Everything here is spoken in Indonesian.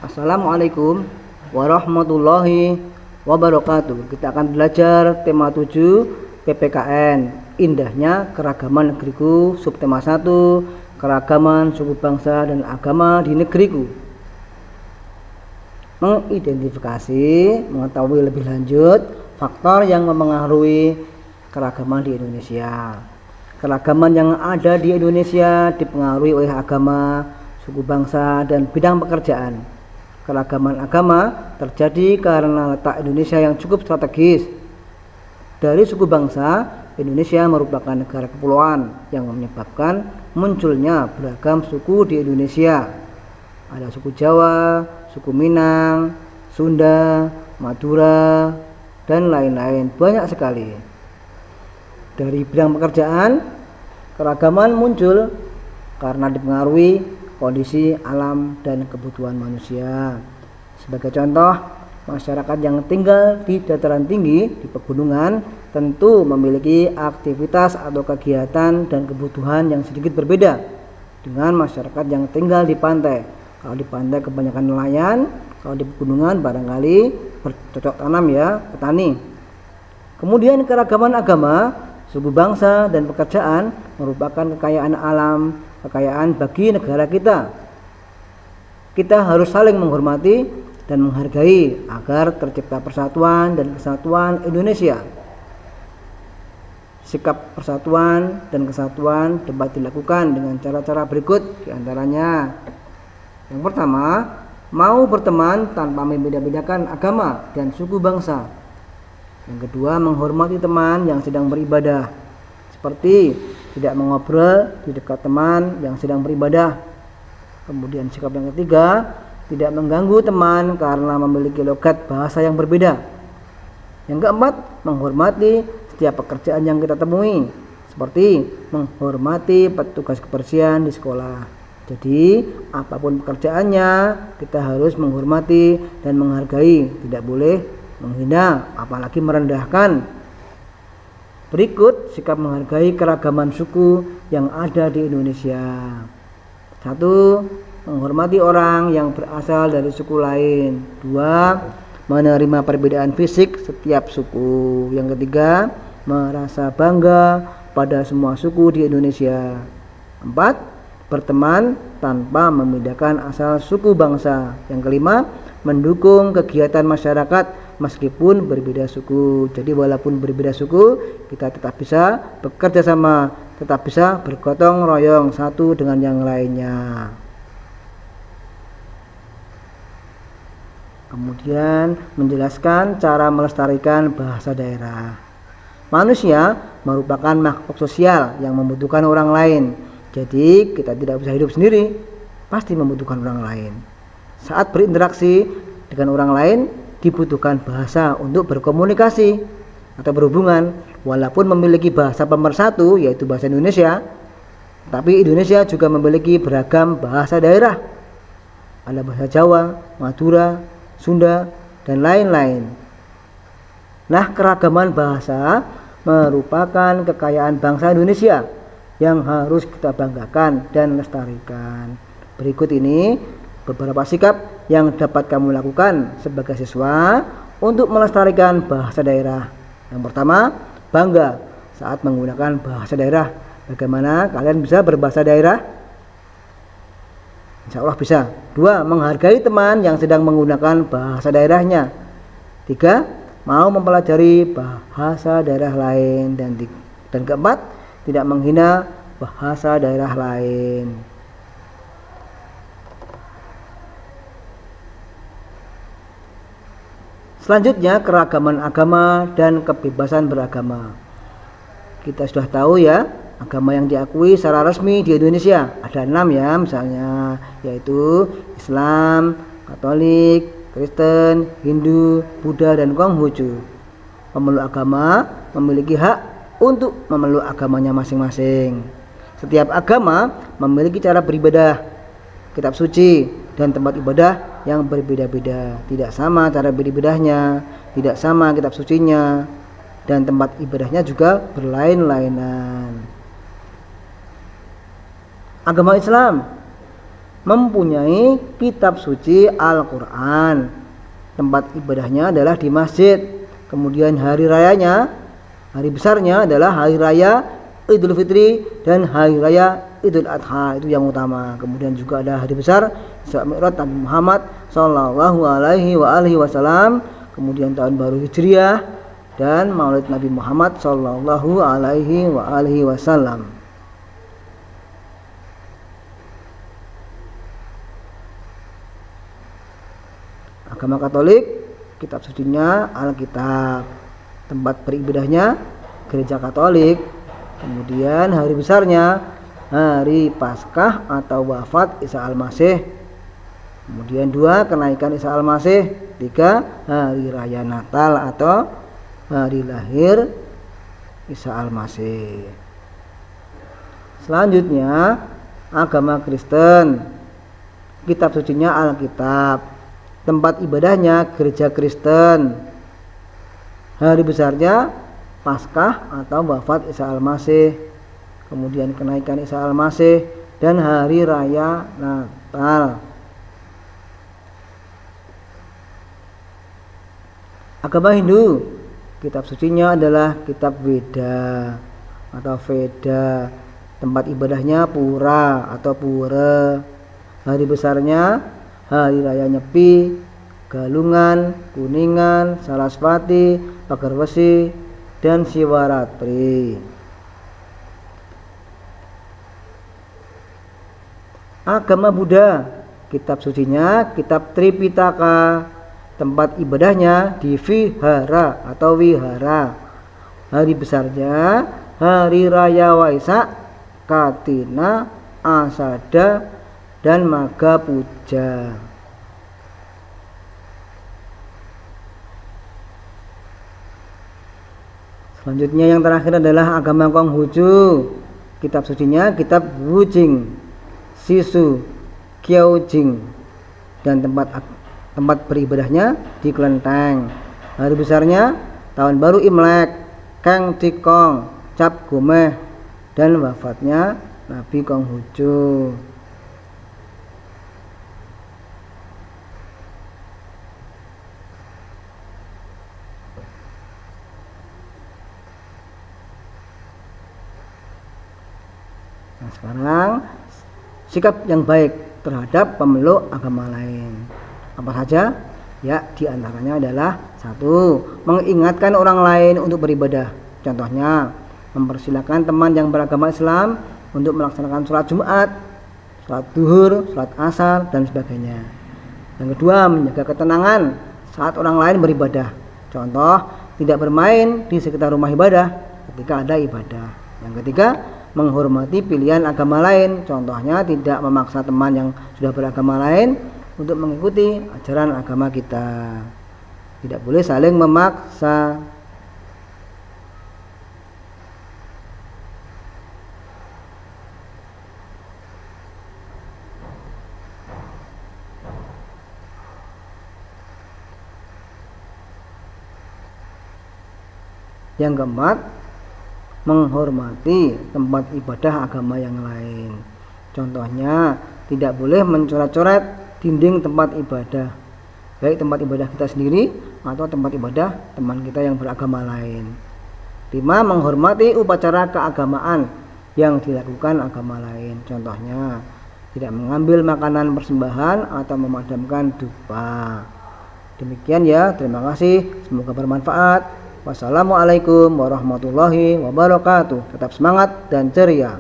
Assalamualaikum warahmatullahi wabarakatuh. Kita akan belajar tema 7 PPKN, indahnya keragaman negeriku. Subtema 1, keragaman suku bangsa dan agama di negeriku. Mengidentifikasi, mengetahui lebih lanjut faktor yang mempengaruhi keragaman di Indonesia. Keragaman yang ada di Indonesia dipengaruhi oleh agama, suku bangsa, dan bidang pekerjaan. Keragaman agama terjadi karena letak Indonesia yang cukup strategis. Dari suku bangsa, Indonesia merupakan negara kepulauan yang menyebabkan munculnya beragam suku di Indonesia. Ada suku Jawa, suku Minang, Sunda, Madura, dan lain-lain, banyak sekali. Dari bidang pekerjaan, keragaman muncul karena dipengaruhi kondisi alam dan kebutuhan manusia. Sebagai contoh, masyarakat yang tinggal di dataran tinggi, di pegunungan, tentu memiliki aktivitas atau kegiatan dan kebutuhan yang sedikit berbeda dengan masyarakat yang tinggal di pantai. Kalau di pantai kebanyakan nelayan, kalau di pegunungan barangkali bercocok tanam ya, petani. Kemudian keragaman agama, suku bangsa, dan pekerjaan merupakan kekayaan alam, kekayaan bagi negara kita. Kita harus saling menghormati dan menghargai agar tercipta persatuan dan kesatuan Indonesia. Sikap persatuan dan kesatuan dapat dilakukan dengan cara-cara berikut, diantaranya: yang pertama, mau berteman tanpa membeda-bedakan agama dan suku bangsa. Yang kedua, menghormati teman yang sedang beribadah, seperti tidak mengobrol di dekat teman yang sedang beribadah. Kemudian sikap yang ketiga, tidak mengganggu teman karena memiliki logat bahasa yang berbeda. Yang keempat, menghormati setiap pekerjaan yang kita temui, seperti menghormati petugas kebersihan di sekolah. Jadi, apapun pekerjaannya, kita harus menghormati dan menghargai, tidak boleh menghina, apalagi merendahkan. Berikut sikap menghargai keragaman suku yang ada di Indonesia. 1. Menghormati orang yang berasal dari suku lain. 2. Menerima perbedaan fisik setiap suku. Yang ketiga, merasa bangga pada semua suku di Indonesia. 4. Berteman tanpa membedakan asal suku bangsa. Yang kelima, mendukung kegiatan masyarakat meskipun berbeda suku. Jadi walaupun berbeda suku, kita tetap bisa bekerja sama, tetap bisa bergotong royong satu dengan yang lainnya. Kemudian menjelaskan cara melestarikan bahasa daerah. Manusia merupakan makhluk sosial yang membutuhkan orang lain. Jadi kita tidak bisa hidup sendiri, pasti membutuhkan orang lain. Saat berinteraksi dengan orang lain, dibutuhkan bahasa untuk berkomunikasi atau berhubungan. Walaupun memiliki bahasa pemersatu, yaitu bahasa Indonesia, tapi Indonesia juga memiliki beragam bahasa daerah. Ada bahasa Jawa, Madura, Sunda, dan lain-lain. Nah, keragaman bahasa merupakan kekayaan bangsa Indonesia yang harus kita banggakan dan lestarikan. Berikut ini beberapa sikap yang dapat kamu lakukan sebagai siswa untuk melestarikan bahasa daerah. Yang pertama, bangga saat menggunakan bahasa daerah. Bagaimana kalian bisa berbahasa daerah? Insya Allah bisa. 2. Menghargai teman yang sedang menggunakan bahasa daerahnya. 3. Mau mempelajari bahasa daerah lain. Dan keempat, tidak menghina bahasa daerah lain. Selanjutnya, keragaman agama dan kebebasan beragama. Kita sudah tahu ya, agama yang diakui secara resmi di Indonesia ada 6 ya, misalnya, yaitu Islam, Katolik, Kristen, Hindu, Buddha, dan Konghucu. Pemeluk agama memiliki hak untuk memeluk agamanya masing-masing. Setiap agama memiliki cara beribadah, kitab suci, dan tempat ibadah yang berbeda-beda. Tidak sama cara beribadahnya, tidak sama kitab sucinya, dan tempat ibadahnya juga berlain-lainan. Agama Islam mempunyai kitab suci Al-Quran. Tempat ibadahnya adalah di masjid. Kemudian hari rayanya, hari besarnya adalah hari raya Idul Fitri dan hari raya Idul Adha, itu yang utama. Kemudian juga ada hari besar Isra Mi'raj Nabi Muhammad sallallahu alaihi wasallam, kemudian tahun baru Hijriah dan Maulid Nabi Muhammad sallallahu alaihi wasallam. Agama Katolik, kitab sucinya Alkitab. Tempat beribadahnya Gereja Katolik. Kemudian hari besarnya hari Paskah atau wafat Isa Al-Masih. Kemudian 2, kenaikan Isa Al-Masih. 3, hari raya Natal atau hari lahir Isa Al-Masih. Selanjutnya agama Kristen, kitab sucinya Alkitab. Tempat ibadahnya Gereja Kristen. Hari besarnya Paskah atau wafat Isa Al-Masih. Kemudian kenaikan Isa Al-Masih dan hari raya Natal. Agama Hindu, kitab sucinya adalah kitab Weda atau Veda. Tempat ibadahnya Pura atau Pura. Hari besarnya hari raya Nyepi, Galungan, Kuningan, Sarasvati, Pagar Besi, dan Siwaratri. Agama Buddha, kitab sucinya kitab Tripitaka. Tempat ibadahnya di Vihara atau Wihara. Hari besarnya hari raya Waisak, Katina, Asada, dan Maga Puja. Selanjutnya yang terakhir adalah agama Konghucu. Kitab sucinya kitab Wujing, Sisu, Kyaojing, dan tempat beribadahnya di Kelenteng. Hari besarnya tahun baru Imlek, Kang Cikong, Cap Gomeh, dan wafatnya Nabi Konghucu. Nah, sekarang sikap yang baik terhadap pemeluk agama lain. Apa saja? Ya, diantaranya adalah 1. Mengingatkan orang lain untuk beribadah. Contohnya, mempersilahkan teman yang beragama Islam untuk melaksanakan sholat Jumat, sholat duhur, sholat asar, dan sebagainya. Yang kedua, menjaga ketenangan saat orang lain beribadah. Contoh, tidak bermain di sekitar rumah ibadah ketika ada ibadah. Yang ketiga, menghormati pilihan agama lain. Contohnya, tidak memaksa teman yang sudah beragama lain untuk mengikuti ajaran agama kita. Tidak boleh saling memaksa. Yang keempat, menghormati tempat ibadah agama yang lain. Contohnya, tidak boleh mencoret-coret dinding tempat ibadah, baik tempat ibadah kita sendiri atau tempat ibadah teman kita yang beragama lain. 5. Menghormati upacara keagamaan yang dilakukan agama lain. Contohnya, tidak mengambil makanan persembahan atau memadamkan dupa. Demikian ya, terima kasih, semoga bermanfaat. Wassalamualaikum warahmatullahi wabarakatuh. Tetap semangat dan ceria.